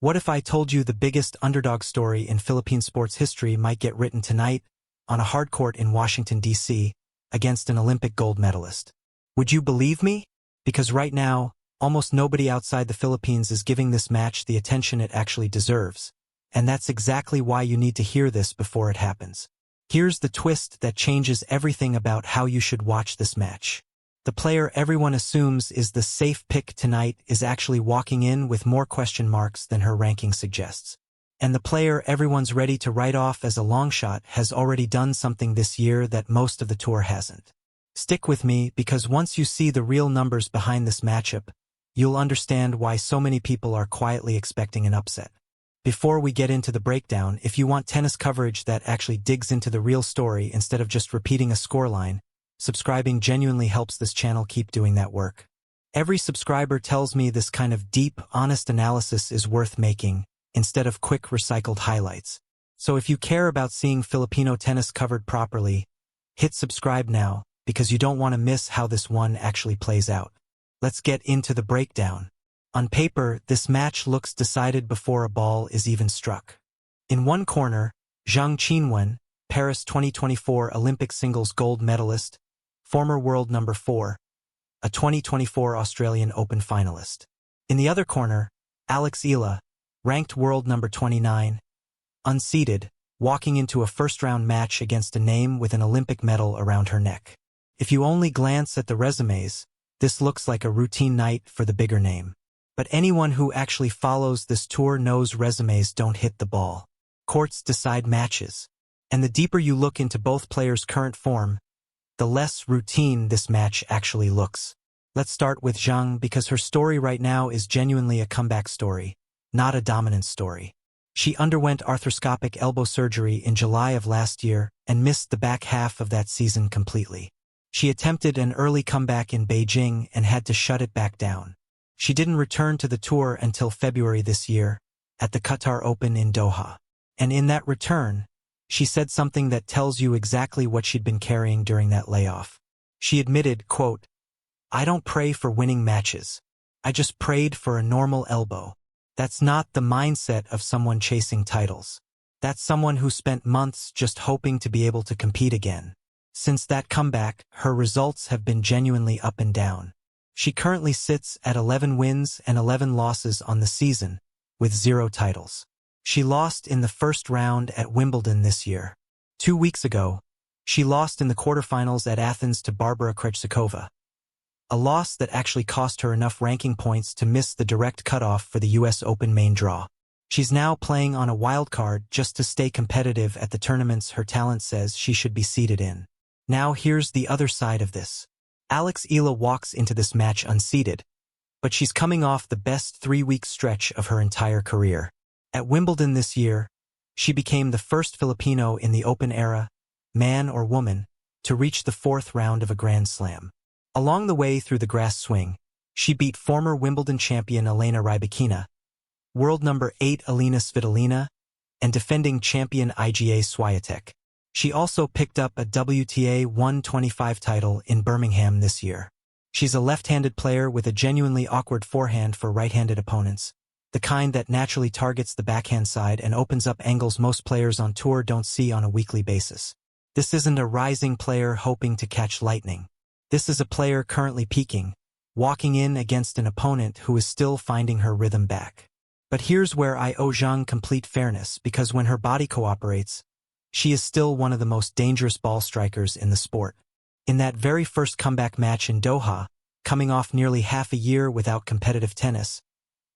What if I told you the biggest underdog story in Philippine sports history might get written tonight on a hardcourt in Washington, D.C., against an Olympic gold medalist? Would you believe me? Because right now, almost nobody outside the Philippines is giving this match the attention it actually deserves. And that's exactly why you need to hear this before it happens. Here's the twist that changes everything about how you should watch this match. The player everyone assumes is the safe pick tonight is actually walking in with more question marks than her ranking suggests. And the player everyone's ready to write off as a long shot has already done something this year that most of the tour hasn't. Stick with me, because once you see the real numbers behind this matchup, you'll understand why so many people are quietly expecting an upset. Before we get into the breakdown, if you want tennis coverage that actually digs into the real story instead of just repeating a scoreline, subscribing genuinely helps this channel keep doing that work. Every subscriber tells me this kind of deep, honest analysis is worth making, instead of quick recycled highlights. So if you care about seeing Filipino tennis covered properly, hit subscribe now, because you don't want to miss how this one actually plays out. Let's get into the breakdown. On paper, this match looks decided before a ball is even struck. In one corner, Zheng Qinwen, Paris 2024 Olympic singles gold medalist, former world number 4, a 2024 Australian Open finalist. In the other corner, AlexEala, ranked world number 29, unseeded, walking into a first-round match against a name with an Olympic medal around her neck. If you only glance at the resumes, this looks like a routine night for the bigger name. But anyone who actually follows this tour knows resumes don't hit the ball. Courts decide matches. And the deeper you look into both players' current form, the less routine this match actually looks. Let's start with Zheng, because her story right now is genuinely a comeback story, not a dominance story. She underwent arthroscopic elbow surgery in July of last year and missed the back half of that season completely. She attempted an early comeback in Beijing and had to shut it back down. She didn't return to the tour until February this year, at the Qatar Open in Doha. And in that return, she said something that tells you exactly what she'd been carrying during that layoff. She admitted, quote, "I don't pray for winning matches. I just prayed for a normal elbow." That's not the mindset of someone chasing titles. That's someone who spent months just hoping to be able to compete again. Since that comeback, her results have been genuinely up and down. She currently sits at 11 wins and 11 losses on the season, with 0 titles. She lost in the first round at Wimbledon this year. 2 weeks ago, she lost in the quarterfinals at Athens to Barbara Krejcikova, a loss that actually cost her enough ranking points to miss the direct cutoff for the US Open main draw. She's now playing on a wild card just to stay competitive at the tournaments her talent says she should be seeded in. Now here's the other side of this. AlexEala walks into this match unseeded, but she's coming off the best 3-week stretch of her entire career. At Wimbledon this year, she became the first Filipino in the Open era, man or woman, to reach the 4th round of a Grand Slam. Along the way through the grass swing, she beat former Wimbledon champion Elena Rybakina, world number 8 Elena Svitolina, and defending champion IGA Swiatek. She also picked up a WTA 125 title in Birmingham this year. She's a left-handed player with a genuinely awkward forehand for right-handed opponents, the kind that naturally targets the backhand side and opens up angles most players on tour don't see on a weekly basis. This isn't a rising player hoping to catch lightning. This is a player currently peaking, walking in against an opponent who is still finding her rhythm back. But here's where I owe Zheng complete fairness, because when her body cooperates, she is still one of the most dangerous ball strikers in the sport. In that very first comeback match in Doha, coming off nearly half a year without competitive tennis,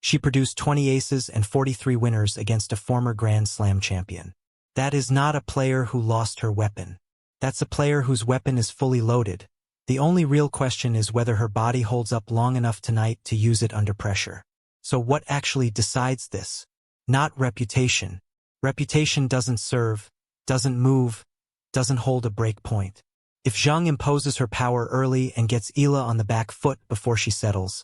she produced 20 aces and 43 winners against a former Grand Slam champion. That is not a player who lost her weapon. That's a player whose weapon is fully loaded. The only real question is whether her body holds up long enough tonight to use it under pressure. So what actually decides this? Not reputation. Reputation doesn't serve, doesn't move, doesn't hold a break point. If Zheng imposes her power early and gets Eala on the back foot before she settles,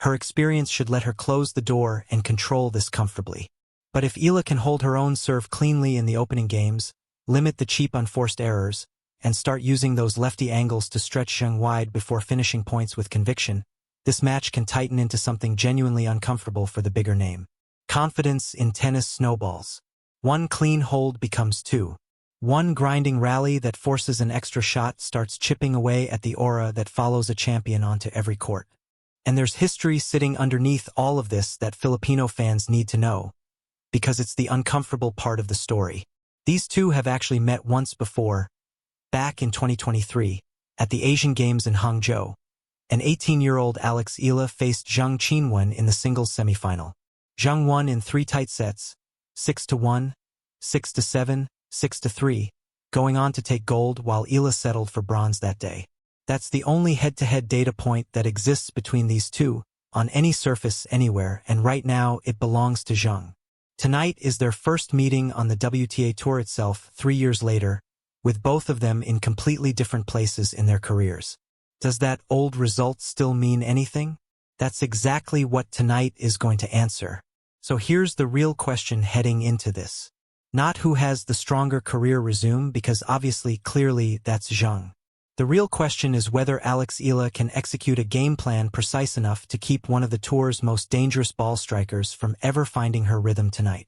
her experience should let her close the door and control this comfortably. But if Eala can hold her own serve cleanly in the opening games, limit the cheap unforced errors, and start using those lefty angles to stretch Zheng wide before finishing points with conviction, this match can tighten into something genuinely uncomfortable for the bigger name. Confidence in tennis snowballs. One clean hold becomes two. One grinding rally that forces an extra shot starts chipping away at the aura that follows a champion onto every court. And there's history sitting underneath all of this that Filipino fans need to know, because it's the uncomfortable part of the story. These two have actually met once before, back in 2023, at the Asian Games in Hangzhou. An 18-year-old AlexEala faced Zheng Qinwen in the singles semifinal. Zheng won in 3 tight sets, 6-1, 6-7, 6-3, going on to take gold while Eala settled for bronze that day. That's the only head-to-head data point that exists between these two, on any surface anywhere, and right now it belongs to Zheng. Tonight is their first meeting on the WTA Tour itself 3 years later, with both of them in completely different places in their careers. Does that old result still mean anything? That's exactly what tonight is going to answer. So here's the real question heading into this. Not who has the stronger career resume, because obviously, clearly, that's Zheng. The real question is whether AlexEala can execute a game plan precise enough to keep one of the tour's most dangerous ball strikers from ever finding her rhythm tonight.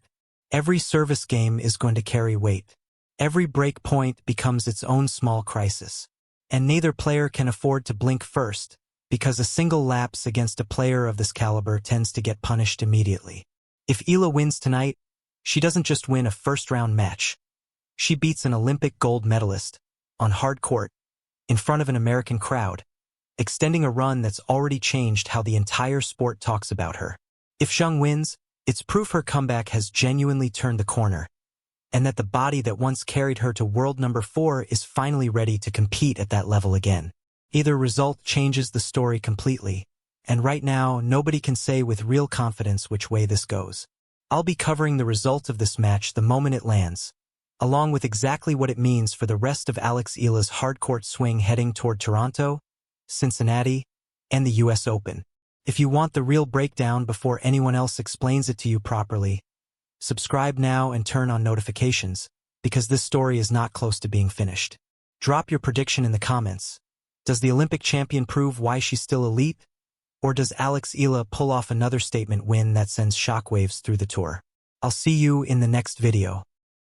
Every service game is going to carry weight. Every break point becomes its own small crisis. And neither player can afford to blink first, because a single lapse against a player of this caliber tends to get punished immediately. If Eala wins tonight, she doesn't just win a first-round match. She beats an Olympic gold medalist, on hardcourt, in front of an American crowd, extending a run that's already changed how the entire sport talks about her. If Zheng wins, it's proof her comeback has genuinely turned the corner, and that the body that once carried her to world number 4 is finally ready to compete at that level again. Either result changes the story completely, and right now, nobody can say with real confidence which way this goes. I'll be covering the result of this match the moment it lands, along with exactly what it means for the rest of AlexEala's hardcourt swing heading toward Toronto, Cincinnati, and the US Open. If you want the real breakdown before anyone else explains it to you properly, subscribe now and turn on notifications, because this story is not close to being finished. Drop your prediction in the comments. Does the Olympic champion prove why she's still elite? Or does AlexEala pull off another statement win that sends shockwaves through the tour? I'll see you in the next video.